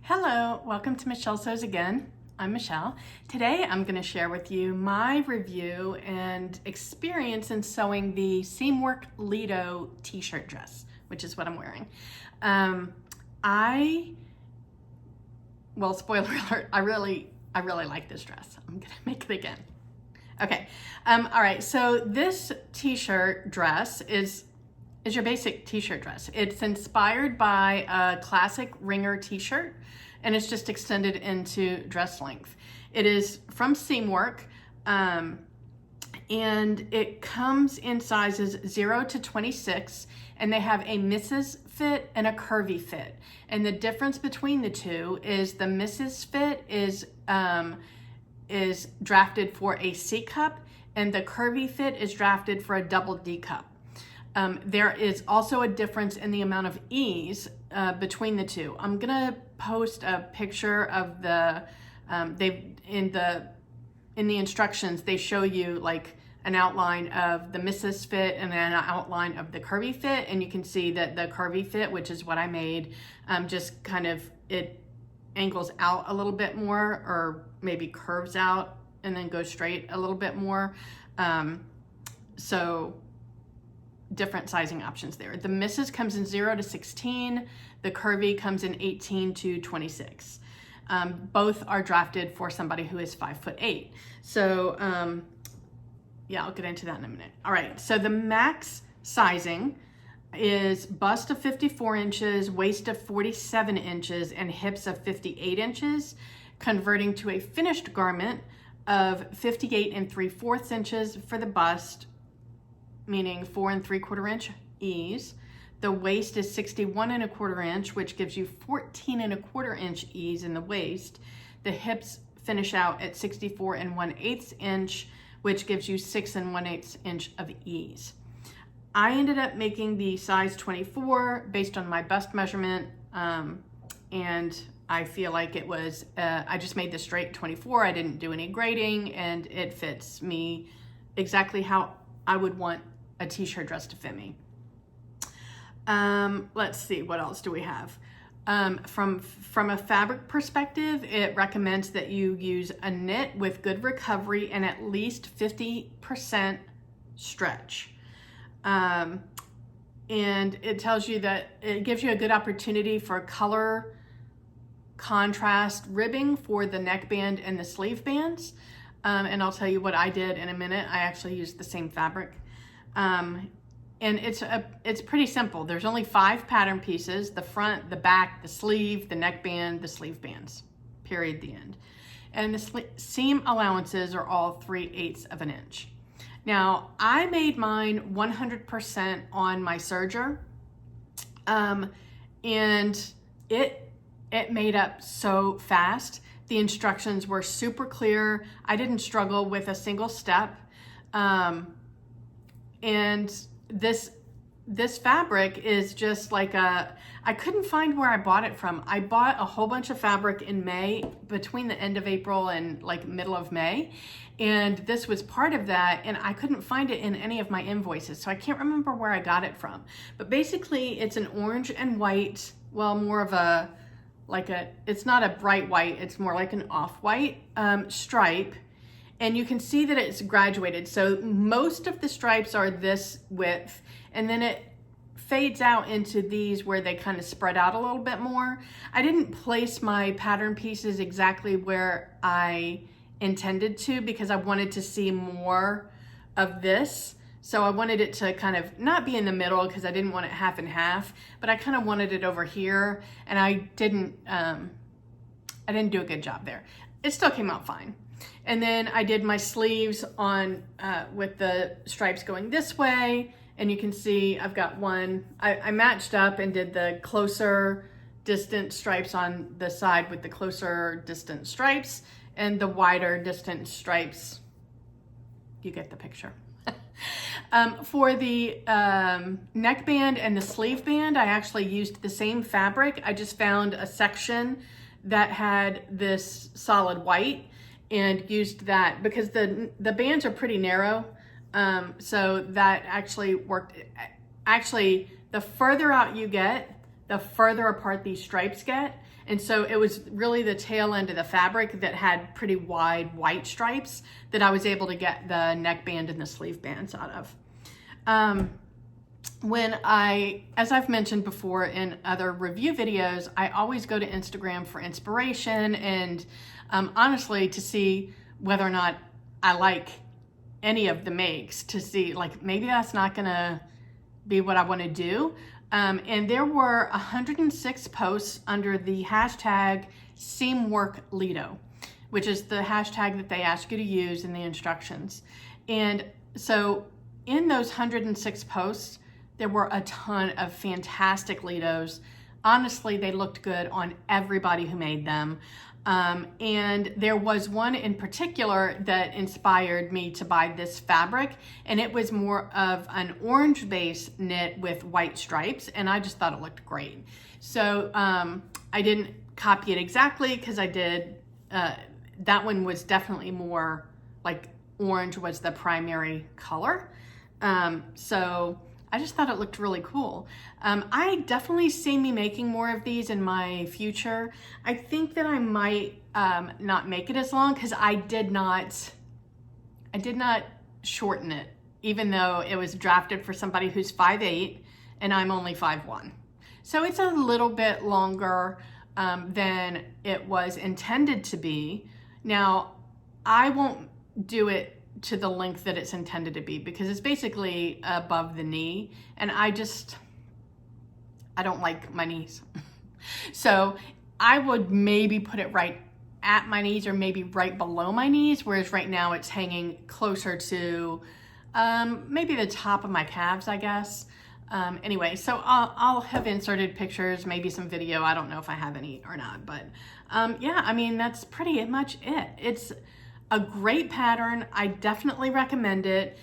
Hello, welcome to Michelle Sews Again. I'm Michelle. Today I'm going to share with you my review and experience in sewing the Seamwork Lito T-shirt dress, which is what I'm wearing. Well, spoiler alert, I really like this dress. I'm going to make it again. Okay, all right, so this T-shirt dress is your basic T-shirt dress. It's inspired by a classic ringer T-shirt, and it's just extended into dress length. It is from Seamwork, and it comes in sizes 0 to 26, and they have a Mrs. fit and a curvy fit. And the difference between the two is the Mrs. fit is drafted for a C cup, and the curvy fit is drafted for a double D cup. There is also a difference in the amount of ease between the two. I'm gonna post a picture of the, in the instructions, they show you like an outline of the Mrs. fit and then an outline of the curvy fit. And you can see that the curvy fit, which is what I made, just kind of, it angles out a little bit more, or maybe curves out and then goes straight a little bit more. So different sizing options there. The Mrs. comes in 0 to 16. The curvy comes in 18 to 26. Both are drafted for somebody who is 5'8". So yeah, I'll get into that in a minute. All right, so the max sizing is bust of 54 inches, waist of 47 inches, and hips of 58 inches, converting to a finished garment of 58 3/4 inches for the bust, meaning 4 3/4 inch ease. The waist is 61 1/4 inch, which gives you 14 1/4 inch ease in the waist. The hips finish out at 64 1/8 inch, which gives you 6 1/8 inch of ease. I ended up making the size 24 based on my bust measurement, and I feel like it was, I just made the straight 24. I didn't do any grading, and it fits me exactly how I would want a T-shirt dress to fit me. Let's see, what else do we have? From a fabric perspective, it recommends that you use a knit with good recovery and at least 50% stretch. And it tells you that it gives you a good opportunity for color contrast ribbing for the neckband and the sleeve bands. And I'll tell you what I did in a minute. I actually used the same fabric. And it's pretty simple. There's only 5 pattern pieces: the front, the back, the sleeve, the neckband, the sleeve bands, period, the end. And the seam allowances are all 3/8 of an inch. Now, I made mine 100% on my serger, and it made up so fast. The instructions were super clear. I didn't struggle with a single step. And this fabric is just like I couldn't find where I bought it from. I bought a whole bunch of fabric in May, between the end of April and like middle of May. And this was part of that, and I couldn't find it in any of my invoices. So I can't remember where I got it from. But basically it's an orange and white, well, more of a, it's not a bright white, it's more like an off-white stripe. And you can see that it's graduated. So most of the stripes are this width, and then it fades out into these where they kind of spread out a little bit more. I didn't place my pattern pieces exactly where I intended to, because I wanted to see more of this. So I wanted it to kind of not be in the middle, because I didn't want it half and half, but I kind of wanted it over here, and I didn't do a good job there. It still came out fine. And then I did my sleeves on with the stripes going this way, and you can see I've got one. I matched up and did the closer distant stripes on the side with the closer distant stripes, and the wider distant stripes. You get the picture. For the neckband and the sleeve band, I actually used the same fabric. I just found a section that had this solid white and used that, because the bands are pretty narrow. So that actually worked. actually, the further out you get, the further apart these stripes get. And so it was really the tail end of the fabric that had pretty wide white stripes that I was able to get the neckband and the sleeve bands out of. As I've mentioned before in other review videos, I always go to Instagram for inspiration and honestly to see whether or not I like any of the makes, to see like maybe that's not gonna be what I want to do. And there were 106 posts under the hashtag Seamwork Lito, which is the hashtag that they ask you to use in the instructions. And so in those 106 posts, there were a ton of fantastic Litos. Honestly, they looked good on everybody who made them. And there was one in particular that inspired me to buy this fabric, and it was more of an orange base knit with white stripes, and I just thought it looked great. So I didn't copy it exactly because I did, that one was definitely more like orange was the primary color. So I just thought it looked really cool. I definitely see me making more of these in my future. I think that I might not make it as long because I did not shorten it, even though it was drafted for somebody who's 5'8" and I'm only 5'1". So it's a little bit longer than it was intended to be. Now, I won't do it to the length that it's intended to be because it's basically above the knee, and I don't like my knees. So I would maybe put it right at my knees or maybe right below my knees, whereas right now it's hanging closer to maybe the top of my calves, I guess. Anyway, so I'll have inserted pictures, maybe some video. I don't know if I have any or not, but yeah, I mean, that's pretty much it. It's a great pattern. I definitely recommend it.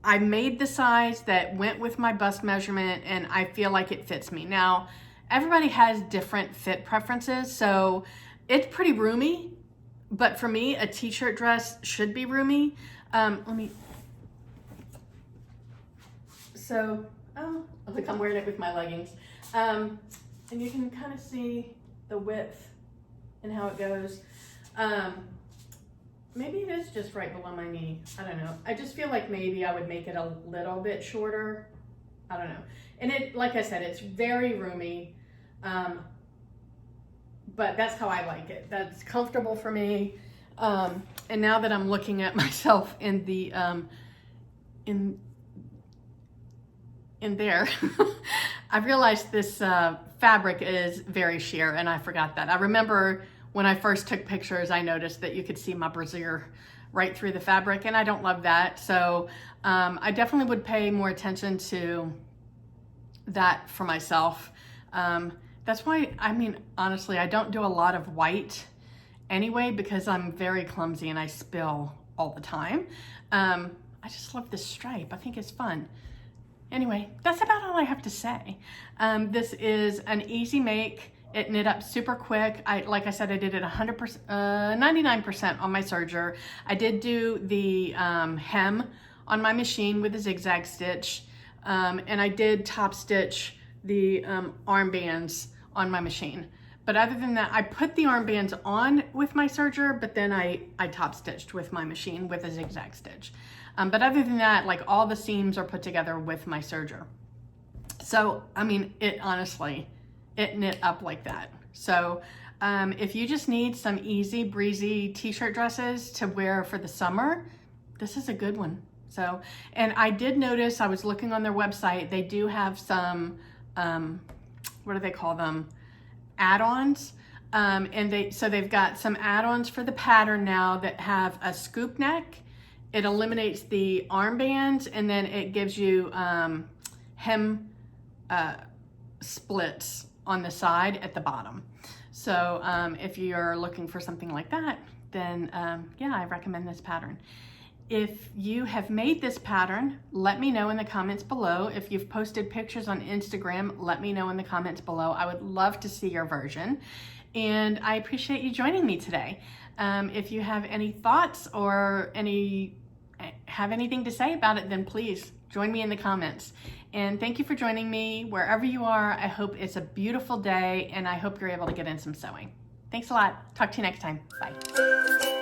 I made the size that went with my bust measurement, and I feel like it fits me. Now, everybody has different fit preferences, so it's pretty roomy, but for me, a t-shirt dress should be roomy. Look, I'm wearing it with my leggings. And you can kind of see the width and how it goes. Maybe it is just right below my knee. I don't know. I just feel like maybe I would make it a little bit shorter. I don't know. And it, like I said, it's very roomy. But that's how I like it. That's comfortable for me. And now that I'm looking at myself in the, in there, I realized this fabric is very sheer, and I forgot that. I remember when I first took pictures, I noticed that you could see my brassiere right through the fabric, and I don't love that. So I definitely would pay more attention to that for myself. That's why, I mean, honestly, I don't do a lot of white anyway, because I'm very clumsy and I spill all the time. I just love this stripe. I think it's fun. Anyway, that's about all I have to say. This is an easy make. It knit up super quick. Like I said, I did it 100%, 99% on my serger. I did do the hem on my machine with a zigzag stitch, and I did top stitch the armbands on my machine. But other than that, I put the armbands on with my serger, but then I top stitched with my machine with a zigzag stitch. But other than that, like all the seams are put together with my serger. So, I mean, it honestly, it knit up like that. So if you just need some easy breezy t-shirt dresses to wear for the summer, this is a good one. So, and I did notice, I was looking on their website, they do have some, what do they call them? Add-ons. And they've got some add-ons for the pattern now that have a scoop neck. It eliminates the armbands, and then it gives you hem splits on the side at the bottom. So if you're looking for something like that, then yeah, I recommend this pattern. If you have made this pattern, let me know in the comments below. If you've posted pictures on Instagram, let me know in the comments below. I would love to see your version. And I appreciate you joining me today. If you have any thoughts or have anything to say about it, then please join me in the comments. And thank you for joining me wherever you are. I hope it's a beautiful day, and I hope you're able to get in some sewing. Thanks a lot. Talk to you next time. Bye.